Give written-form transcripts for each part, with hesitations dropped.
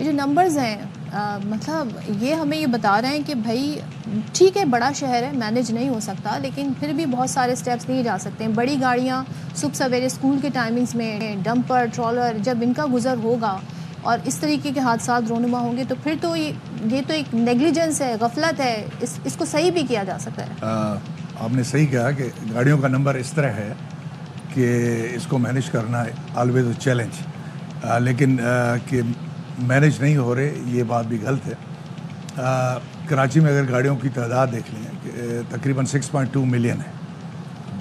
یہ جو نمبرز ہیں مطلب یہ ہمیں یہ بتا رہے ہیں کہ بھائی ٹھیک ہے بڑا شہر ہے مینیج نہیں ہو سکتا لیکن پھر بھی بہت سارے سٹیپس لیے جا سکتے ہیں. بڑی گاڑیاں صبح سویرے اسکول کے ٹائمنگز میں ڈمپر ٹرالر جب ان کا گزر ہوگا اور اس طریقے کے حادثات رونما ہوں گے تو پھر تو یہ تو ایک نیگلیجنس ہے, غفلت ہے, اس کو صحیح بھی کیا جا سکتا ہے. آپ نے صحیح کہا کہ گاڑیوں کا نمبر اس طرح ہے کہ اس کو مینیج کرنا آلویز اے چیلنج, لیکن کہ مینیج نہیں ہو رہے یہ بات بھی غلط ہے. کراچی میں اگر گاڑیوں کی تعداد دیکھ لیں کہ تقریباً 6.2 ملین ہے,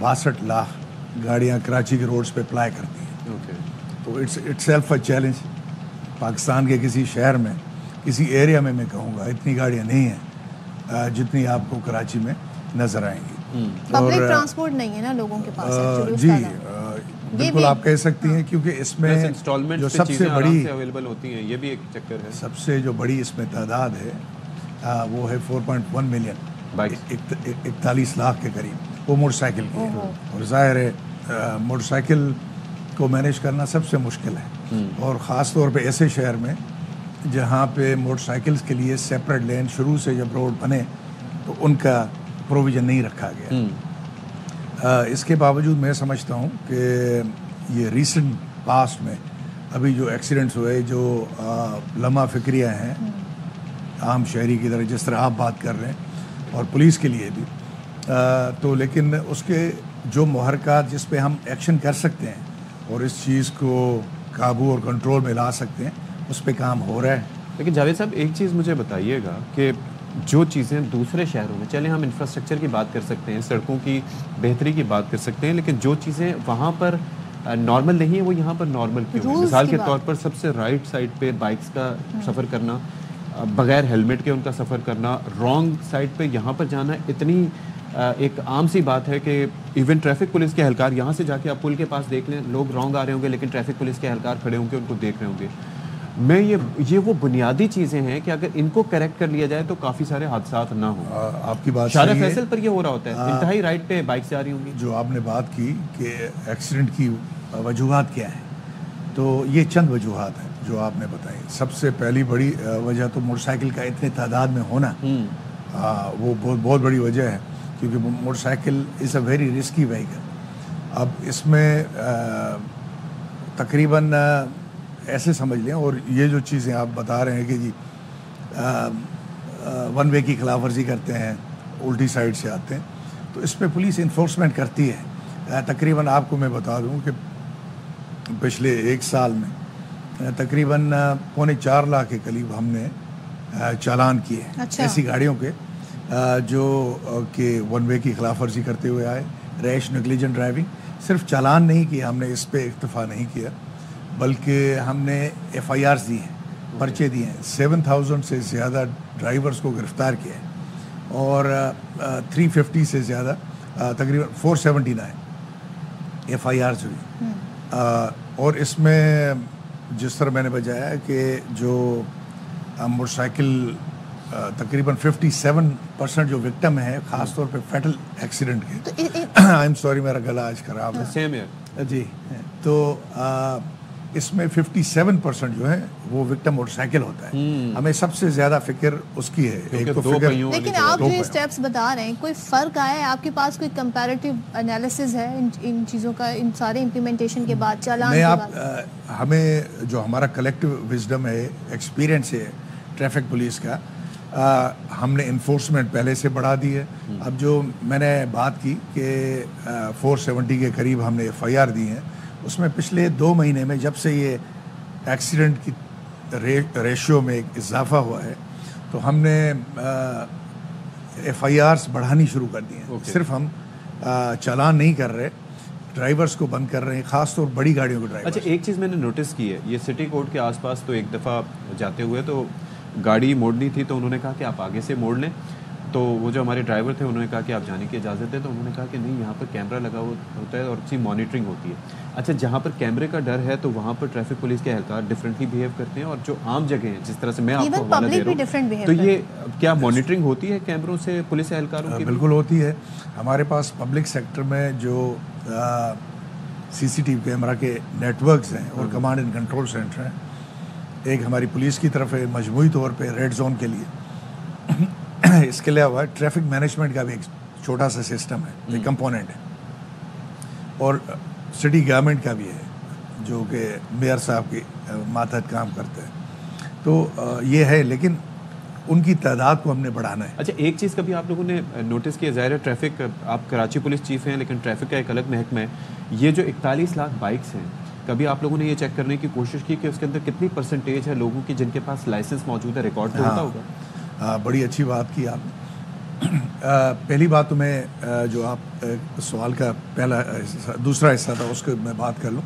62 لاکھ گاڑیاں کراچی کے روڈز پہ اپلائی کرتی ہیں. تو itself a challenge. Pakistan کے کسی شہر میں کسی ایریا میں کہوں گا اتنی گاڑیاں نہیں ہیں جتنی آپ کو کراچی میں نظر آئیں گی. پبلک ٹرانسپورٹ نہیں ہے نا لوگوں کے پاس. جی بالکل آپ کہہ سکتی ہیں کیونکہ اس میں جو سب سے بڑی اویلیبل ہوتی ہیں یہ بھی ایک چکر ہے. سب سے جو بڑی اس میں تعداد ہے وہ ہے 4.1 ملین, 41 لاکھ کے قریب, وہ موٹر سائیکل کی ہے. اور ظاہر ہے موٹر سائیکل کو مینیج کرنا سب سے مشکل ہے, اور خاص طور پہ ایسے شہر میں جہاں پہ موٹر سائیکلز کے لیے سیپریٹ لین شروع سے جب روڈ بنے تو ان کا پروویژن نہیں رکھا گیا. اس کے باوجود میں سمجھتا ہوں کہ یہ ریسنٹ پاسٹ میں ابھی جو ایکسیڈنٹس ہوئے جو لمحہ فکریہ ہیں عام شہری کی طرح جس طرح آپ بات کر رہے ہیں اور پولیس کے لیے بھی, تو لیکن اس کے جو محرکات جس پہ ہم ایکشن کر سکتے ہیں اور اس چیز کو قابو اور کنٹرول میں لا سکتے ہیں اس پہ کام ہو رہا ہے. لیکن جاوید صاحب ایک چیز مجھے بتائیے گا کہ جو چیزیں دوسرے شہروں میں, چلیں ہم انفراسٹرکچر کی بات کر سکتے ہیں, سڑکوں کی بہتری کی بات کر سکتے ہیں, لیکن جو چیزیں وہاں پر نارمل نہیں ہیں وہ یہاں پر نارمل کیوں ہیں؟ مثال کے طور پر سب سے رائٹ سائڈ پہ بائکس کا سفر کرنا, بغیر ہیلمٹ کے ان کا سفر کرنا, رانگ سائڈ پہ یہاں پر جانا اتنی ایک عام سی بات ہے کہ ایون ٹریفک پولیس کے اہلکار یہاں سے جا کے آپ پل کے پاس دیکھ لیں, لوگ رانگ آ رہے ہوں گے لیکن ٹریفک پولیس کے اہلکار کھڑے ہوں گے ان کو دیکھ رہے ہوں گے. میں یہ وہ بنیادی چیزیں ہیں کہ اگر ان کو کریکٹ کر لیا جائے تو کافی سارے حادثات نہ ہوں. آپ کی بات شارع فیصل پر یہ ہو رہا ہوتا ہے, انتہائی رائٹ پہ بائک جا رہی ہوں گی. جو آپ نے بات کی کہ ایکسیڈنٹ کی وجوہات کیا ہیں, تو یہ چند وجوہات ہیں جو آپ نے بتائی. سب سے پہلی بڑی وجہ تو موٹر سائیکل کا اتنے تعداد میں ہونا, وہ بہت بڑی وجہ ہے کیونکہ motor cycle is a very risky vehicle. اب اس میں تقریباً ایسے سمجھ لیں, اور یہ جو چیزیں آپ بتا رہے ہیں کہ جی ون وے کی خلاف ورزی کرتے ہیں, الٹی سائڈ سے آتے ہیں, تو اس پہ پولیس انفورسمنٹ کرتی ہے. تقریباً آپ کو میں بتا دوں کہ پچھلے ایک سال میں تقریباً 4.25 لاکھ کے قریب ہم نے چالان کیے ایسی گاڑیوں کے جو کہ ون وے کی خلاف ورزی کرتے ہوئے آئے. ریش نیگلیجنٹ ڈرائیونگ, صرف چالان نہیں کیا ہم نے, اس پہ اکتفا نہیں کیا بلکہ ہم نے ایف آئی آرز دی ہیں, پرچے دیے ہیں. 7,000 سے زیادہ ڈرائیورز کو گرفتار کیا ہے اور 350 سے زیادہ تقریباً 479 ایف آئی آرز ہوئی. اور اس میں جس طرح میں نے بتایا کہ جو موٹر سائیکل تقریباً 57% جو وکٹم ہے خاص طور پہ فیٹل ایکسیڈنٹ کے, آئی ایم سوری میرا گلا آج خراب ہے. سیم ہے جی. تو اس میں 57% جو ہے وہ وکٹم موٹر سائیکل ہوتا ہے. ہمیں سب سے زیادہ فکر اس کی ہے. ایک تو فکر, لیکن آپ جو اسٹیپس بتا رہے ہیں کوئی فرق آیا ہے آپ کے پاس, کوئی کمپیریٹیو انالیسز ہے ان چیزوں کا, ان سارے امپلیمنٹیشن کے بعد, چالان کے بعد؟ ہمیں جو ہمارا کلیکٹیو وزڈم ہے, ایکسپیرینس ہے ٹریفک پولیس کا, ہم نے انفورسمنٹ پہلے سے بڑھا دی ہے. اب جو میں نے بات کی کہ 470 کے قریب ہم نے ایف آئی آر دی ہیں, اس میں پچھلے 2 مہینے میں جب سے یہ ایکسیڈنٹ کی ریشیو میں ایک اضافہ ہوا ہے تو ہم نے ایف آئی آرز بڑھانی شروع کر دی ہیں. صرف ہم چالان نہیں کر رہے, ڈرائیورز کو بند کر رہے ہیں, خاص طور بڑی گاڑیوں کے ڈرائیور. اچھا ایک چیز میں نے نوٹس کی ہے, یہ سٹی کورٹ کے آس پاس تو ایک دفعہ جاتے ہوئے تو گاڑی موڑنی تھی تو انہوں نے کہا کہ آپ آگے سے موڑ لیں, تو وہ جو ہمارے ڈرائیور تھے انہوں نے کہا کہ آپ جانے کی اجازت ہے, تو انہوں نے کہا کہ نہیں یہاں پر کیمرہ لگا ہوتا ہے اور اچھی مانیٹرنگ ہوتی ہے. اچھا جہاں پر کیمرے کا ڈر ہے تو وہاں پر ٹریفک پولیس کے اہلکار ڈفرینٹلی بیہیو کرتے ہیں, اور جو عام جگہ ہیں جس طرح سے میں آپ کو حوالہ دے رہا ہوں, تو یہ کیا مانیٹرنگ ہوتی ہے کیمروں سے پولیس اہلکاروں کی؟ بالکل ہوتی ہے. ہمارے پاس پبلک سیکٹر میں جو سی سی ٹی وی کیمرہ کے نیٹ ورکس ہیں اور کمانڈ اینڈ کنٹرول سینٹر ہیں, ایک ہماری پولیس کی طرف ہے مجموعی طور پہ ریڈ زون کے لیے. اس کے علاوہ ٹریفک مینجمنٹ کا بھی ایک چھوٹا سا سسٹم ہے, ایک کمپوننٹ ہے, اور سٹی گورنمنٹ کا بھی ہے جو کہ میئر صاحب کی ماتحت کام کرتے ہیں. تو یہ ہے, لیکن ان کی تعداد کو ہم نے بڑھانا ہے. اچھا, ایک چیز کبھی آپ لوگوں نے نوٹس کیا, ظاہر ہے ٹریفک, آپ کراچی پولیس چیف ہیں لیکن ٹریفک کا ایک الگ محکمہ ہے, یہ جو 41 لاکھ بائکس ہیں, کبھی آپ لوگوں نے یہ چیک کرنے کی کوشش کی کہ اس کے اندر کتنی پرسنٹیج ہے لوگوں کی جن کے پاس لائسنس موجود ہے, ریکارڈ تو ہوتا ہوگا؟ بڑی اچھی بات کی آپ نے. پہلی بات تو میں جو آپ سوال کا دوسرا حصہ تھا اس کو میں بات کر لوں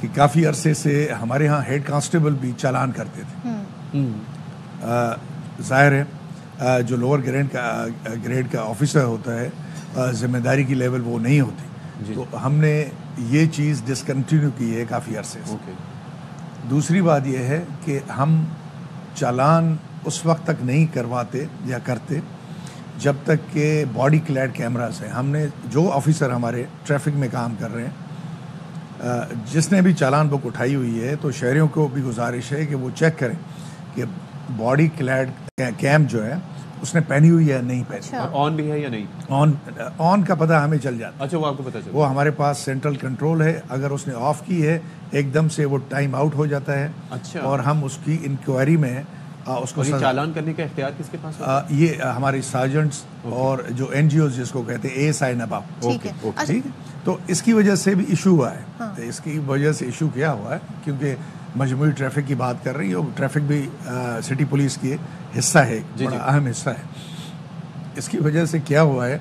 کہ کافی عرصے سے ہمارے ہاں ہیڈ کانسٹیبل بھی چالان کرتے تھے. ظاہر ہے جو لوور گریڈ کا آفیسر ہوتا ہے ذمہ داری کی لیول وہ نہیں ہوتی, تو ہم نے یہ چیز ڈسکنٹینیو کی ہے کافی عرصے سے. دوسری بات یہ ہے کہ ہم چالان اس وقت تک نہیں کرواتے یا کرتے جب تک کہ باڈی کلیڈ کیمراز ہیں. ہم نے جو آفیسر ہمارے ٹریفک میں کام کر رہے ہیں, جس نے بھی چالان بک اٹھائی ہوئی ہے, تو شہریوں کو بھی گزارش ہے کہ وہ چیک کریں کہ باڈی کلیڈ کیم جو ہے اس نے پہنی ہوئی ہے نہیں پہنی, اور آن بھی ہے یا نہیں. آن کا پتہ ہمیں چل جاتا. اچھا, وہ آپ کو پتہ چلتا, وہ ہمارے پاس سینٹرل کنٹرول ہے, اگر اس نے آف کی ہے ایک دم سے وہ ٹائم آؤٹ ہو جاتا ہے. اچھا, اور ہم اس کی انکوائری میں اس کو چالان کرنے کا اختیار کس کے پاس ہوتا ہے؟ یہ ہمارے سارجنٹس اور جو این جی اوز جس کو کہتے ہیں ASI نبا. ٹھیک ہے. تو اس کی وجہ سے بھی ایشو ہوا ہے. اس کی وجہ سے ایشو کیا ہوا ہے کیونکہ مجموعی ٹریفک کی بات کر رہی ہے, ٹریفک بھی سٹی پولیس کی حصہ ہے, بڑا اہم حصہ ہے. اس کی وجہ سے کیا ہوا ہے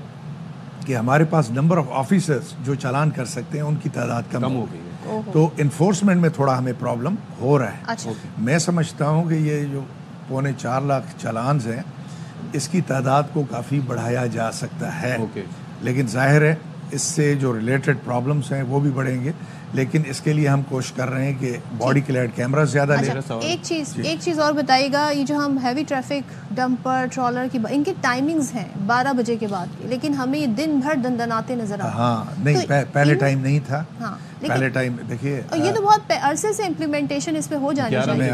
کہ ہمارے پاس نمبر آف آفیسرز جو چالان کر سکتے ہیں ان کی تعداد کم ہو گئی ہے. تو انفورسمنٹ میں تھوڑا ہمیں پرابلم ہو رہا ہے. میں سمجھتا ہوں کہ یہ جو 4.25 لاکھ چالانز ہیں اس کی تعداد کو کافی بڑھایا جا سکتا ہے. لیکن ظاہر ہے اس سے جو ریلیٹڈ پرابلمس ہیں وہ بھی بڑھیں گے, لیکن اس کے لیے ہم کوشش کر رہے ہیں کہ باڈی کلیڈ کیمرہ زیادہ لیں. ایک چیز اور بتائیے گا, یہ جو ہم ہیوی ٹریفک ڈمپر ٹرالر کی ان کی ٹائمنگز ہیں 12 بجے کے بعد کی, لیکن ہمیں یہ دن بھر دندناتے نظر آتے ہیں. ہاں نہیں, پہلے ٹائم نہیں تھا. پہلے ٹائم دیکھیے, یہ تو بہت عرصے سے امپلیمنٹیشن اس پہ ہو جانی چاہیے.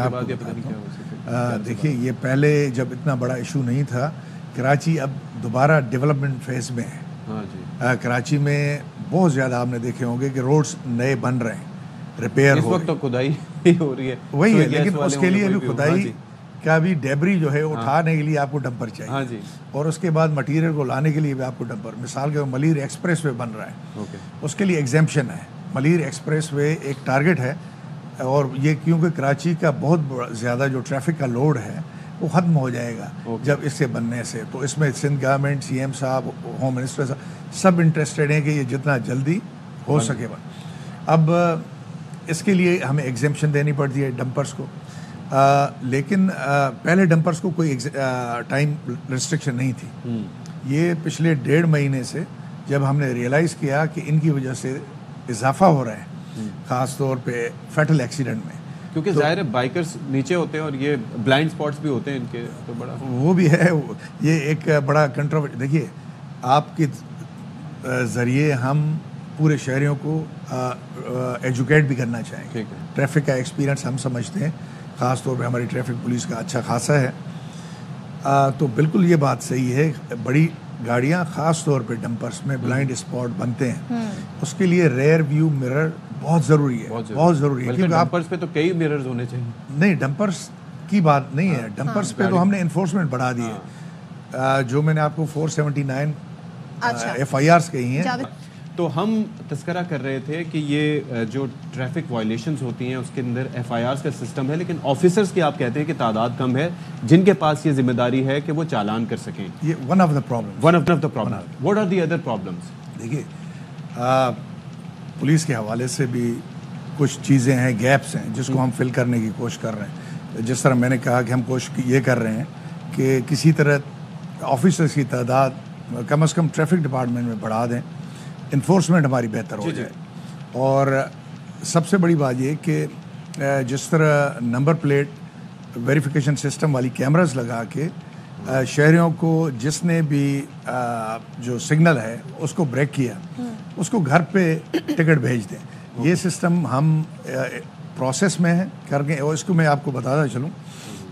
دیکھیے یہ پہلے جب اتنا بڑا ایشو نہیں تھا, کراچی اب دوبارہ ڈیولپمنٹ فیز میں ہے. کراچی میں بہت زیادہ آپ نے دیکھے ہوں گے کہ روڈز نئے بن رہے ہیں, ریپیئر ہو رہی ہے, کھدائی ہو رہی ہے. وہی ہے, لیکن اس کے لیے بھی کھدائی کا بھی ڈیبری جو ہے اٹھانے کے لیے آپ کو ڈمپر چاہیے, اور اس کے بعد مٹیریل کو لانے کے لیے بھی آپ کو ڈمپر. مثال کے ملیر ایکسپریس وے بن رہا ہے, اس کے لیے ایگزیمپشن ہے. ملیر ایکسپریس وے ایک ٹارگٹ ہے, اور یہ کیونکہ کراچی کا بہت زیادہ جو ٹریفک کا لوڈ ہے وہ ختم ہو جائے گا جب اس سے بننے سے. تو اس میں سندھ گورنمنٹ, CM صاحب, ہوم منسٹر صاحب سب انٹرسٹڈ ہیں کہ یہ جتنا جلدی ہو سکے. اب اس کے لیے ہمیں ایگزیمپشن دینی پڑتی ہے ڈمپرس کو, لیکن پہلے ڈمپرس کو کوئی ٹائم ریسٹرکشن نہیں تھی. یہ پچھلے 1.5 مہینے سے جب ہم نے ریئلائز کیا کہ ان کی وجہ سے اضافہ ہو رہا ہے, خاص طور پہ فیٹل ایکسیڈنٹ میں, کیونکہ ظاہر ہے بائکرز نیچے ہوتے ہیں اور یہ بلائنڈ سپاٹس بھی ہوتے ہیں ان کے, تو بڑا وہ بھی ہے. یہ ایک بڑا کنٹروورسی. دیکھیے آپ کے ذریعے ہم پورے شہریوں کو ایجوکیٹ بھی کرنا چاہیں گے. ٹریفک کا ایکسپیرینس ہم سمجھتے ہیں, خاص طور پہ ہماری ٹریفک پولیس کا اچھا خاصا ہے. تو بالکل یہ بات صحیح ہے, بڑی گاڑیاں خاص طور پہ ڈمپرس میں بلائنڈ اسپاٹ بنتے ہیں, اس کے لیے ریئر ویو مرر بہت ضروری ہے, بہت ضروری ہے. کیونکہ ڈمپرس پہ تو کئی مررز ہونے چاہیے. نہیں, ڈمپرس کی بات نہیں ہے, ڈمپرس پہ تو ہم نے انفورسمنٹ بڑھا دی ہے. جو میں نے آپ کو 479 FIRs کہی ہیں. تو ہم تذکرہ کر رہے تھے کہ یہ جو ٹریفک وائلیشنز ہوتی ہیں اس کے اندر FIRs کا سسٹم ہے, لیکن آفیسرز کی آپ کہتے ہیں کہ تعداد کم ہے جن کے پاس یہ ذمہ داری ہے کہ وہ چالان کر سکیں. یہ one of the problem. What are the other problems? دیکھیے پولیس کے حوالے سے بھی کچھ چیزیں ہیں, گیپس ہیں جس کو ہم فل کرنے کی کوشش کر رہے ہیں. جس طرح میں نے کہا کہ ہم کوشش یہ کر رہے ہیں کہ کسی طرح آفیسرز کی تعداد کم از کم ٹریفک ڈپارٹمنٹ میں بڑھا دیں, انفورسمنٹ ہماری بہتر ہو جائے. اور سب سے بڑی بات یہ کہ جس طرح نمبر پلیٹ ویریفیکیشن سسٹم والی کیمراز لگا کے شہریوں کو جس نے بھی جو سگنل ہے اس کو بریک کیا اس کو گھر پہ ٹکٹ بھیج دیں. یہ سسٹم ہم پروسیس میں ہے کر گئے. اور اس کو میں آپ کو بتاتا چلوں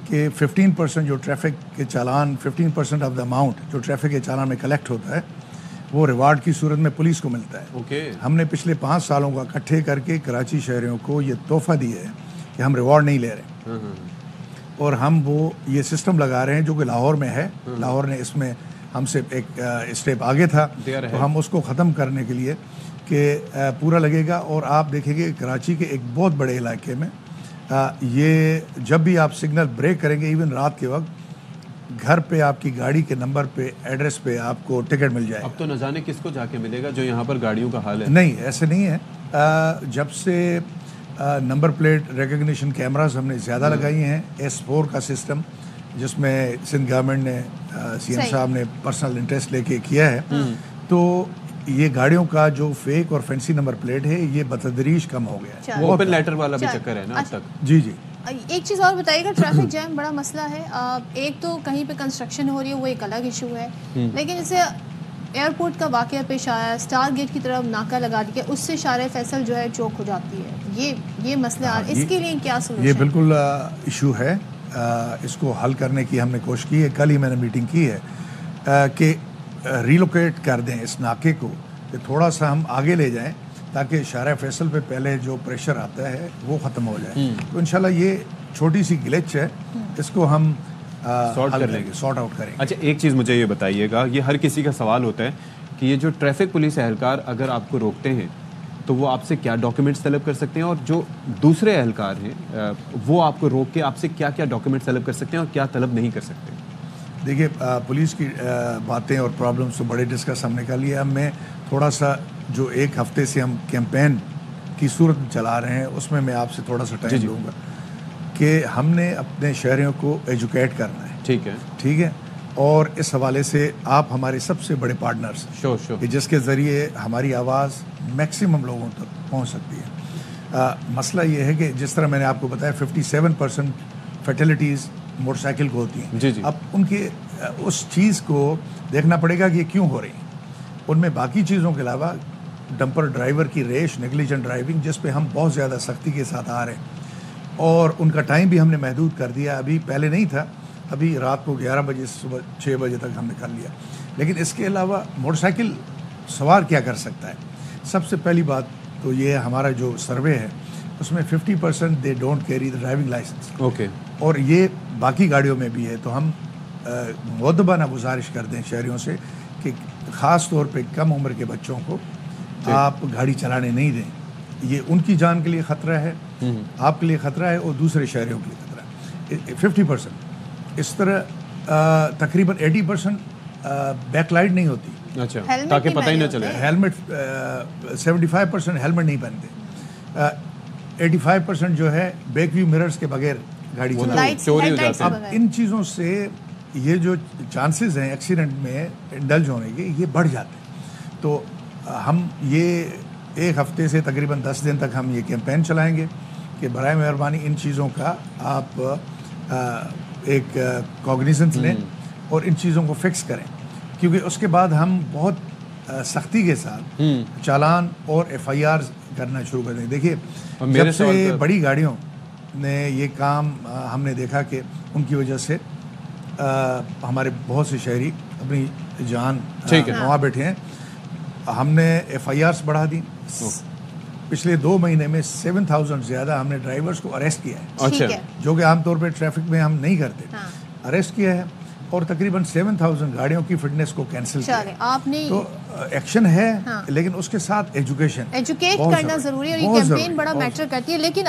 کہ 15% جو ٹریفک کے چالان 15% آف دا اماؤنٹ جو ٹریفک کے چالان میں کلیکٹ ہوتا ہے وہ ریوارڈ کی صورت میں پولیس کو ملتا ہے. ہم نے پچھلے 5 سالوں کا اکٹھے کر کے کراچی شہریوں کو یہ تحفہ دیا ہے کہ ہم ریوارڈ نہیں لے رہے, اور ہم وہ یہ سسٹم لگا رہے ہیں جو کہ لاہور میں ہے. لاہور نے اس میں ہم سے ایک اسٹیپ آگے تھا, تو ہم اس کو ختم کرنے کے لیے کہ پورا لگے گا. اور آپ دیکھیں گے کراچی کے ایک بہت بڑے علاقے میں یہ جب بھی آپ سگنل بریک کریں گے ایون رات کے وقت, گھر پہ آپ کی گاڑی کے نمبر پہ ایڈریس پہ آپ کو ٹکٹ مل جائے گا. اب تو نہ جانے کس کو جا کے ملے گا جو یہاں پر گاڑیوں کا حال ہے. نہیں ایسے نہیں ہے. جب سے نمبر پلیٹ ریکگنیشن کیمراز ہم نے زیادہ لگائی ہیں, S4 کا سسٹم جس میں سندھ گورنمنٹ نے سی ایم صاحب نے پرسنل انٹرسٹ لے کے کیا ہے, تو یہ گاڑیوں کا جو فیک اور فینسی نمبر پلیٹ ہے یہ بتدریج کم ہو گیا ہے. اوپن لیٹر والا بھی چکر ہے نا اب تک. جی جی. ایک چیز اور بتائیے گا, ٹریفک جیم بڑا مسئلہ ہے. ایک تو کہیں پہ کنسٹرکشن ہو رہی ہے وہ ایک الگ ایشو ہے, لیکن جیسے ایئرپورٹ کا واقعہ پیش آیا, اسٹار گیٹ کی طرف ناکہ لگا دیا, اس سے شارع فیصل جو ہے چوک ہو جاتی ہے. یہ مسئلہ اس کے لیے کیا سولوشن؟ یہ بالکل ایشو ہے. اس کو حل کرنے کی ہم نے کوشش کی ہے. کل ہی میں نے میٹنگ کی ہے کہ ریلوکیٹ کر دیں اس ناکے کو, کہ تھوڑا سا ہم آگے لے جائیں تاکہ شارع فیصل پہ پہلے جو پریشر آتا ہے وہ ختم ہو جائے. تو انشاءاللہ یہ چھوٹی سی گلچ ہے, اس کو ہم سارٹ آؤٹ کریں. اچھا ایک چیز مجھے یہ بتائیے گا, یہ ہر کسی کا سوال ہوتا ہے کہ یہ جو ٹریفک پولیس اہلکار اگر آپ کو روکتے ہیں تو وہ آپ سے کیا ڈاکیومنٹس طلب کر سکتے ہیں, اور جو دوسرے اہلکار ہیں وہ آپ کو روک کے آپ سے کیا کیا ڈاکیومنٹس طلب کر سکتے ہیں اور کیا طلب نہیں کر سکتے؟ دیکھیے پولیس کی باتیں اور پرابلمس تو بڑے ڈسکس ہم نے کر لیا. اب میں تھوڑا سا جو ایک ہفتے سے ہم کیمپین کی صورت چلا رہے ہیں اس میں آپ سے تھوڑا سا ٹائم دوں گا کہ ہم نے اپنے شہریوں کو ایجوکیٹ کرنا ہے. ٹھیک ہے. اور اس حوالے سے آپ ہمارے سب سے بڑے پارٹنرز کہ جس کے ذریعے ہماری آواز میکسیمم لوگوں تک پہنچ سکتی ہے. مسئلہ یہ ہے کہ جس طرح میں نے آپ کو بتایا 57% فیٹلٹیز موٹر سائیکل کو ہوتی ہیں. اب ان کے اس چیز کو دیکھنا پڑے گا کہ یہ کیوں ہو رہی ہیں. ان میں باقی چیزوں کے علاوہ ڈمپر ڈرائیور کی ریش, نیگلیجنٹ ڈرائیونگ, جس پہ ہم بہت زیادہ سختی کے ساتھ آ رہے ہیں, اور ان کا ٹائم بھی ہم نے محدود کر دیا. ابھی پہلے نہیں تھا, ابھی رات کو 11 بجے سے صبح 6 بجے تک ہم نے کر لیا. لیکن اس کے علاوہ موٹر سائیکل سوار کیا کر سکتا ہے؟ سب سے پہلی بات تو یہ ہمارا جو سروے ہے اس میں 50% they don't carry the driving license. اور یہ باقی گاڑیوں میں بھی ہے. تو ہم مؤدبانہ گزارش کر دیں شہریوں سے کہ خاص طور پہ کم عمر کے بچوں کو آپ گاڑی چلانے نہیں دیں. یہ ان کی جان کے لیے خطرہ ہے, آپ کے لیے خطرہ ہے, اور دوسرے شہریوں کے لیے خطرہ ہے. 50% اس طرح تقریباً 80% بیک لائٹ نہیں ہوتی. اچھا, تاکہ پتہ ہی نہ چلے. ہیلمٹ 75% ہیلمٹ نہیں پہنتے. 85% جو ہے بیک ویو مررز کے بغیر گاڑی چوری ہو جاتی ہے. اب ان چیزوں سے یہ جو چانسز ہیں ایکسیڈنٹ میں انڈلج ہونے کے یہ بڑھ جاتے ہیں. تو ہم یہ ایک ہفتے سے تقریباً 10 دن تک ہم یہ کیمپین چلائیں گے کہ برائے مہربانی ان چیزوں کا آپ ایک کوگنیزنس لیں اور ان چیزوں کو فکس کریں, کیونکہ اس کے بعد ہم بہت سختی کے ساتھ چالان اور FIR کرنا شروع کر دیں. دیکھیے جب سے بڑی گاڑیوں نے یہ کام ہم نے دیکھا کہ ان کی وجہ سے ہمارے بہت سے شہری اپنی جان گنوا بیٹھے ہیں. ہم نے FIRs بڑھا دی. پچھلے 2 مہینے میں 7000 زیادہ ہم نے ڈرائیورز کو اریسٹ کیا ہے, جو کہ عام طور پہ ٹریفک میں ہم نہیں کرتے. اریسٹ کیا ہے اور تقریباً 7000 گاڑیوں کی فٹنس کو کینسل کیا. تو ایکشن ہے, لیکن اس کے ساتھ ایجوکیٹ کرنا ضروری ہے, اور یہ کیمپین بڑا میٹر کرتی ہے. لیکن